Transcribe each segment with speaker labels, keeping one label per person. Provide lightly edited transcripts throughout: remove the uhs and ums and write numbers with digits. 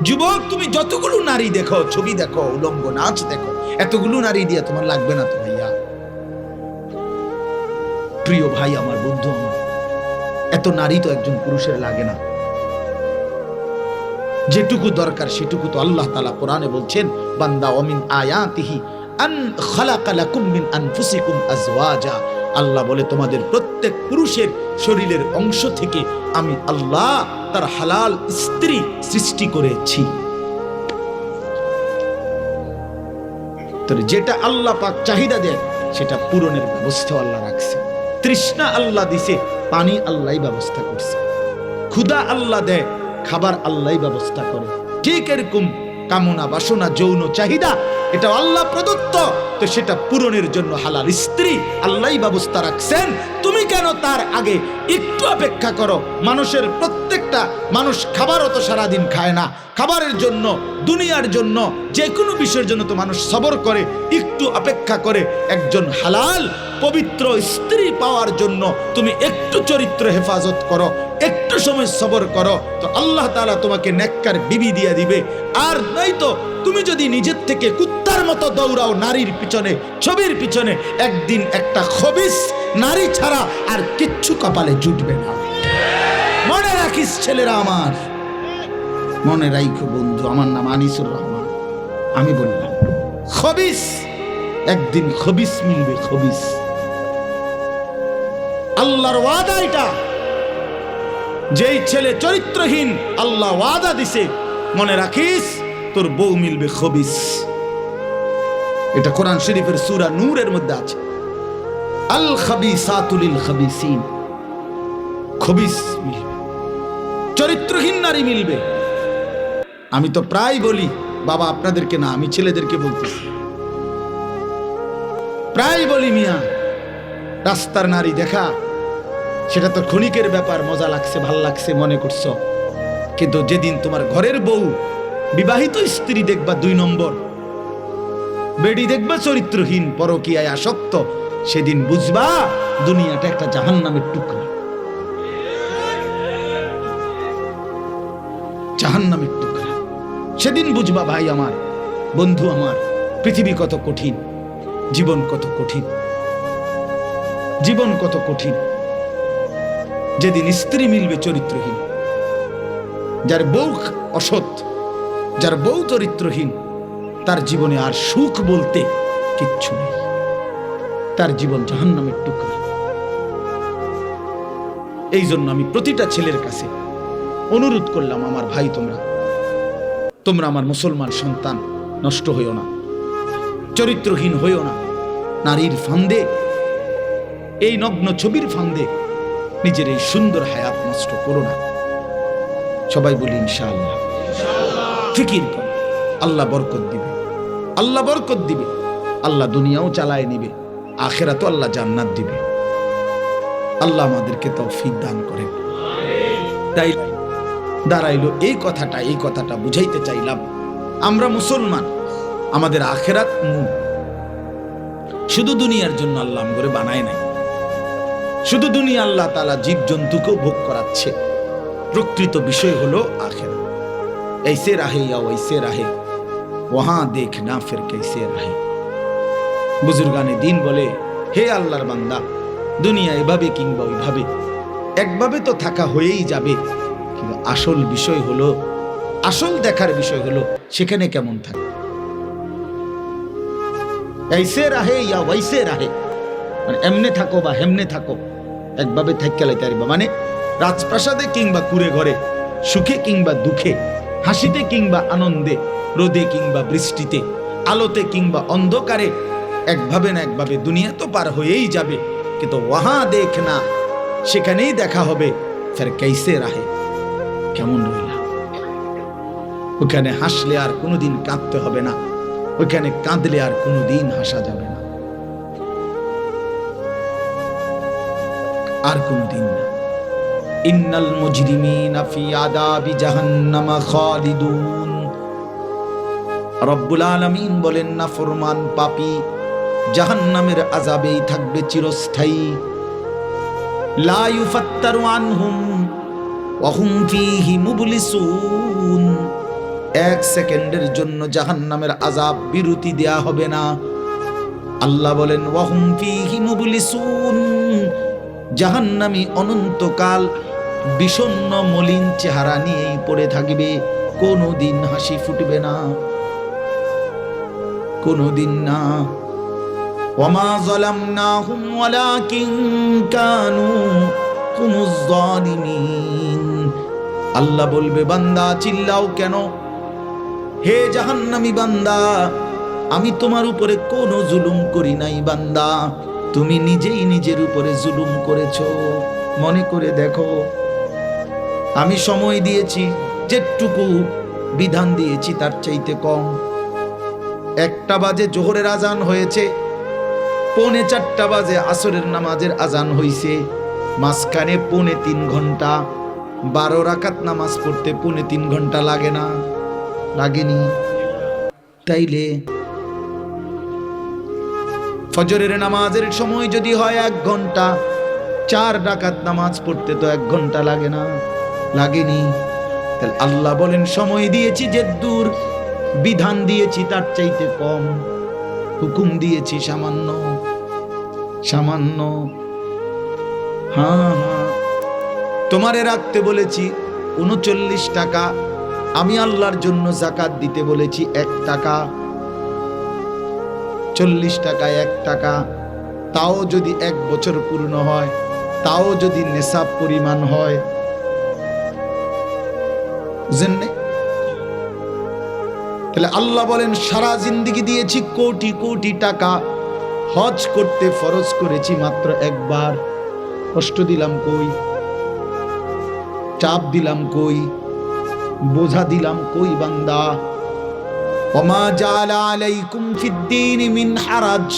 Speaker 1: যুবক, তুমি যতগুলো নারী দেখো, ছবি দেখো, উলঙ্গ নাচ দেখো, এতগুলো নারী দিয়ে তোমার লাগবে না তো ভাইয়া। প্রিয় ভাই আমার, বন্ধু আমার, এত নারী তো একজন পুরুষের লাগে না। যেটুকু দরকার সেটুকু তো আল্লাহ তাআলা কোরআনে বলছেন, বান্দা ওমিন আয়াতিহি আন খালাকা লাকুম মিন আনফুসিকুম আজওয়াজা। আল্লাহ বলে তোমাদের প্রত্যেক পুরুষের শরীরের অংশ থেকে আমি আল্লাহ তার হালাল স্ত্রী সৃষ্টি করেছি। যেটা আল্লাহ পাক চাহিদা দেয় সেটা পূরণের ব্যবস্থা আল্লাহ রাখছে। তৃষ্ণা আল্লাহ দিছে, পানি আল্লাহই ব্যবস্থা করছে। ক্ষুধা আল্লাহ দেয়, খাবার আল্লাহই ব্যবস্থা করে। ঠিক এরকম কামনা বাসনা যৌন চাহিদা এটা আল্লাহ প্রদত্ত, তো সেটা পূরণের জন্য হালাল স্ত্রী আল্লাহই ব্যবস্থা রাখছেন। তুমি কেন তার আগে একটু অপেক্ষা করো? মানুষের প্রত্যেকটা মানুষ খাবারও তো সারাদিন খায় না। খাবারের জন্য, দুনিয়ার জন্য, যে কোনো বিষয়ের জন্য তো মানুষ সবর করে, একটু অপেক্ষা করে। একজন হালাল পবিত্র স্ত্রী পাওয়ার জন্য তুমি একটু চরিত্র হেফাজত করো, একটু সময় সবর করো, তো আল্লাহ তাআলা তোমাকে নেককার বিবি দিয়ে দিবে। আর নাই তো তুমি যদি নিজের থেকে কুত্তার মতো দৌড়াও নারীর পিছনে, ছবির পিছনে, একদিন একটা খবিস নারী ছাড়া আর কিচ্ছু কপালে জুটবে না। মনে রাখিস ছেলেরা আমার, মনে রাখো বন্ধু, আমার নাম আনিসুর রহমান। আমি বললাম খবিস, একদিন খবিস মিলবে, খবিস। আল্লাহর ওয়াদা এটা। যেই ছেলে চরিত্রহীন আল্লাহ ওয়াদা দিছে, মনে রাখিস তোর বউ মিলবে খবিস। এটা কোরআন শরীফের সূরা নূরের মধ্যে আছে। আল খাবিসাতু লিল খাবিসিন, খবিস মিলবে, চরিত্রহীন নারী মিলবে। আমি তো প্রায় বলি, বাবা আপনাদেরকে না, আমি ছেলেদেরকে বলতেছি, প্রায় বলি মিয়া, রাস্তার নারী দেখা সেটা তো ক্ষণিকের ব্যাপার, মজা লাগছে, ভাল লাগছে মনে করছো, কিন্তু যেদিন তোমার ঘরের বউ, বিবাহিত স্ত্রী দেখবা 2 নম্বর, বেডি দেখবা চরিত্রহীন, পরকীয়ায় আসক্ত, সেদিন বুঝবা দুনিয়াটা একটা জাহান্নামের টুকরা, জাহান্নামের টুকরা। সেদিন বুঝবা ভাই আমার, বন্ধু আমার, পৃথিবী কত কঠিন, জীবন কত কঠিন, জীবন কত কঠিন। যেদিন স্ত্রী মিলবে চরিত্রহীন, যার বউ অসৎ, যার বউ চরিত্রহীন, তার জীবনে আর সুখ বলতে কিচ্ছু নেই, তার জীবন জাহান্নামের টুকরা। এই জন্য আমি প্রতিটা ছেলের কাছে অনুরোধ করলাম, আমার ভাই, তোমরা আমার মুসলমান সন্তান, নষ্ট হইও না, চরিত্রহীন হইও না, নারীর ফান্দে, এই নগ্ন ছবির ফান্দে নিজের এই সুন্দর হায়াত নষ্ট করো না। সবাই বলি ইনশাআল্লাহ। ফিকির কর, আল্লাহ বরকত দিবে, আল্লাহ বরকত দিবে, আল্লাহ দুনিয়াও চালায় নিবে, আখিরাতেও আল্লাহ জান্নাত দিবে। আল্লাহ আমাদেরকে তৌফিক দান করেন। তাই দাঁড়াইলো এই কথাটা বুঝাইতে চাইলাম, আমরা মুসলমান, আমাদের আখিরাত শুধু দুনিয়ার জন্য আল্লাহ করে বানায় নাই। শুধু দুনিয়া আল্লাহ তাআলা জীব জন্তুকেও ভোগ করাচ্ছে। প্রকৃত বিষয় হলো আখিরাত। ऐसे रहे या वैसे रहे, वहां देखना फिर कैसे रहे। বুজুর্গানে দিন বলে, হে আল্লাহর বান্দা, দুনিয়া এভাবে কিংবা ওইভাবে, একভাবে তো থাকা হয়েই যাবে, কিন্তু আসল বিষয় হলো, আসল দেখার বিষয় হলো সেখানে কেমন থাকে। ऐसे रहे या वैसे रहे, মানে এমনে থাকো বা হেমনে থাকো, একভাবে থাকতে লাইতে পারবা, মানে রাজপ্রাসাদে কিংবা কুড়ে ঘরে, সুখে কিংবা দুঃখে, হাসিতে কিংবা আনন্দে, রোদে কিংবা বৃষ্টিতে, আলোতে কিংবা অন্ধকারে, একভাবে না একভাবে দুনিয়া তো পার হয়েই যাবে, কিন্তু ওয়াহা দেখনা, সেখানেই দেখা হবে ফের कैसे रहे, কেমন রইলা। ওখানে হাসলে আর কোনোদিন কাঁদতে হবে না, ওখানে কাঁদলে আর কোনোদিন হাসা যাবে না, আর কোনোদিন না। ইন্নাল মুজরিমিনা ফি আযাবি জাহান্নামা খালিদুন। রব্বুল আলামিন বলেন, নাফরমান পাপী জাহান্নামের আযাবেই থাকবে চিরস্থায়ী। লা ইউফাত্তারু আনহুম ওয়া হুম ফীহি মুবলিসুন। এক সেকেন্ডের জন্য জাহান্নামের আযাব বিরতি দেয়া হবে না। আল্লাহ বলেন ওয়াহুম ফীহি মুবলিসুন, জাহান্নামী অনন্তকাল বিষণ্ণ মলিন চেহারা নিয়েই পড়ে থাকবে, কোনোদিন হাসি ফুটবে না, কোনোদিন না। ওয়ামা যালামনাহুম ওয়ালাকিন কানু হুমুজ যালিমিন। আল্লাহ বলবে বান্দা চিল্লাও কেন, হে জাহান্নামী বান্দা, আমি তোমার উপরে কোনো জুলুম করি নাই বান্দা, তুমি নিজেই নিজের উপরে জুলুম করেছো। মনে করে দেখো, আমি সময় দিয়েছি যেটুকু বিধান দিয়েছি তার চাইতে কম। 1টা বাজে জোহরের আজান হয়েছে, 3:45 বাজে আসরের নামাজের আজান হইছে, মাঝখানে 3.5 ঘন্টা, 12 রাকাত নামাজ পড়তে 3.5 ঘন্টা লাগে না? লাগেনি? তাইলে ফজরের নামাজের সময় যদি হয় 1 ঘন্টা, 4 রাকাত নামাজ পড়তে তো 1 ঘন্টা লাগে না? লাগেনি? তাহলে আল্লাহ বলেন সময় দিয়েছি যে দূর, বিধান দিয়েছি তার চাইতে কম, হুকুম দিয়েছি সামান্য সামান্য। হ্যাঁ হ্যাঁ, তোমারে রাখতে বলেছি 39 টাকা, আমি আল্লাহর জন্য যাকাত দিতে বলেছি 1 টাকা। 40 টাকায় 1 টাকা, তাও যদি 1 বছর পূর্ণ হয়, তাও যদি নেশাব পরিমাণ হয়। বুঝেননি? তাহলে আল্লাহ বলেন সারা জিন্দেগি দিয়েছি কোটি কোটি টাকা, হজ করতে ফরজ করেছি মাত্র 1 বার। কষ্ট দিলাম কই? চাপ দিলাম কই? বোঝা দিলাম কই বান্দা? ওমা জাআলা আলাইকুম ফিদ্দীন মিন হারাজ।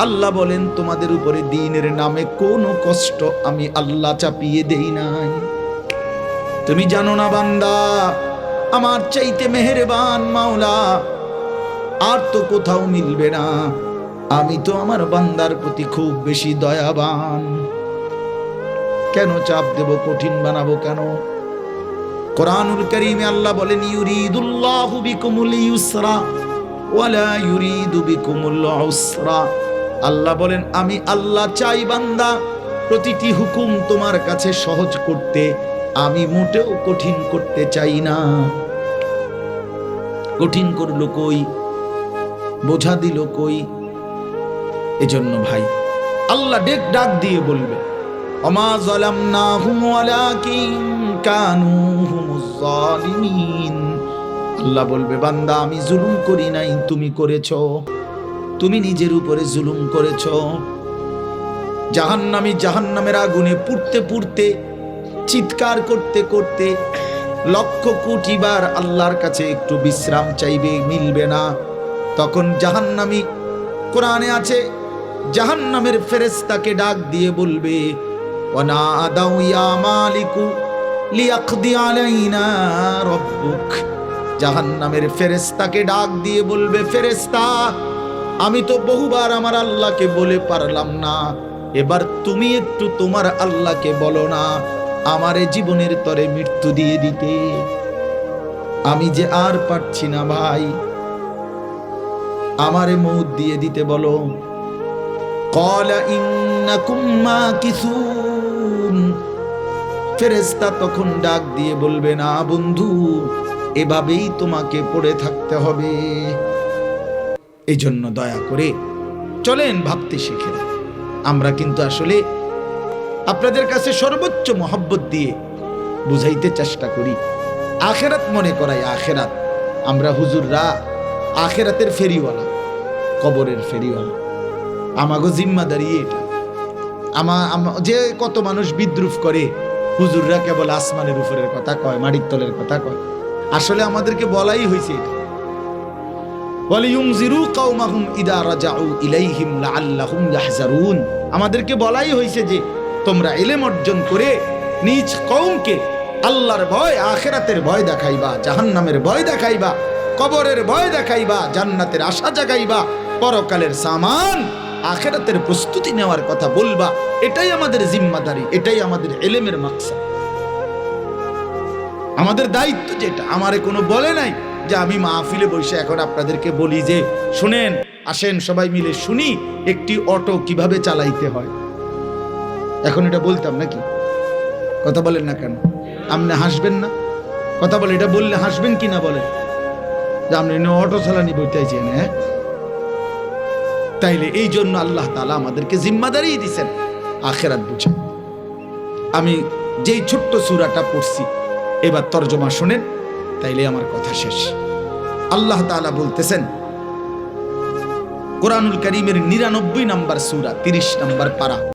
Speaker 1: আল্লাহ বলেন তোমাদের উপরে দ্বীনের নামে কোনো কষ্ট আমি আল্লাহ চাপিয়ে দেই নাই। তুমি জানো না বান্দা, আমার চাইতে মেহেরবান মাওলা আর তো কোথাও মিলবে না। আমি তো আমার বান্দার প্রতি খুব বেশি দয়াবান। কেন চাপ দেব, কঠিন বানাবো কেন? কোরআনুল কারীমে আল্লাহ বলেন ইউরিদুল্লাহু বিকুমুল ইউসরা ওয়ালা ইউরিদু বিকুমুল উসরা। আল্লাহ বলেন আমি আল্লাহ চাই বান্দা প্রতিটি হুকুম তোমার কাছে সহজ করতে, আমি মোটেও কঠিন করতে চাই না। কঠিন করলো কই? বোঝা দিল কই? এজন্য ভাই আল্লাহ ডাক দিয়ে বলবে ওমা যালামনাহুম ওয়ালাকিন কানু হুমুজ যালিমিন। আল্লাহ বলবে বান্দা আমি জুলুম করি নাই, তুমি করেছো, তুমি নিজের উপরে জুলুম করেছো। জাহান্নামী জাহান্নামের আগুনে পুড়তে পুড়তে, চিৎকার করতে করতে লক্ষ কোটি বার আল্লাহর কাছে একটু বিশ্রাম চাইবে, মিলবে না। তখন জাহান্নামী, কোরআনে আছে, জাহান্নামের ফেরেশতাকে ডাক দিয়ে বলবে ওয়ানাদাউ ইয়া মালিকু লিয়াকদি আলাইনা রাব্বুক। জাহান্নামের ফেরেশতাকে ডাক দিয়ে বলবে ফেরেশতা, আমি তো বহুবার আমার আল্লাহকে বলে পারলাম না, এবার তুমি একটু তোমার আল্লাহকে বলো না আমারে জীবনের তরে মৃত্যু দিয়ে দিতে। আমি যে আর পারছি না ভাই, আমারে মউত দিয়ে দিতে বলো। ক্বালা ইন্নাকুম মাকিসুন। ফেরেশতা তখন ডাক দিয়ে বলবে না বন্ধু, এভাবেই তোমাকে পড়ে থাকতে হবে। এই জন্য দয়া করে চলেন ভাবতে শিখেন। আমরা কিন্তু আসলে আপনাদের কাছে সর্বোচ্চ মহব্বত দিয়ে বুঝাইতে চেষ্টা করি, আখেরাত মনে করাই। আখেরাত আমরা হুজুররা আখেরাতের ফেরিওয়ালা, কবরের ফেরিওয়ালা। আমাগো জিম্মাদারি এটা। যে কত মানুষ বিদ্রুপ করে হুজুররা কেবল আসমানের উপরের কথা কয়, মাটির তলের কথা কয়। আসলে আমাদেরকে বলাই হয়েছে এটা, ওয়ালিয়ুনজিরু কওমাহুম ইদা রাজাউ ইলাইহিম লাআল্লাহুম ইয়াহজারুন। আমাদেরকে বলাই হয়েছে যে তোমরা ইলম অর্জন করে নিজ কওমকে আল্লাহর ভয়, আখিরাতের ভয় দেখাইবা, জাহান্নামের ভয় দেখাইবা, কবরের ভয় দেখাইবা, জান্নাতের আশা জাগাইবা, পরকালের সামান আখিরাতের প্রস্তুতি নেওয়ার কথা বলবা। এটাই আমাদের জিম্মাদারি, এটাই আমাদের ইলমের মাকসাদ। আমাদের দায়িত্ব যেটা, আমারে কোনো বলে নাই যে আমি মাহফিলে বসে এখন আপনাদেরকে বলি যে শুনেন, আসেন সবাই মিলে শুনি একটি অটো কিভাবে চালাইতে হয়। এখন এটা বলতাম নাকি? কথা বলেন না কেন? আপনি হাসবেন না? কথা বলে, এটা বললে হাসবেন কি না বলেন? যে আপনি অটো চালানি বইতেছেন, হ্যাঁ? তাইলে এই জন্য আল্লাহ তাআলা আমাদেরকে জিম্মাদারি দিয়েছেন আখিরাত বুঝা। আমি যেই ছোট্ট সূরাটা পড়ছি এবার তরজমা শুনেন, তাইলে আমার কথা শেষ। আল্লাহ তাআলা বলতেছেন কোরআনুল কারীমের 99 নম্বর সূরা 30 নম্বর পারা।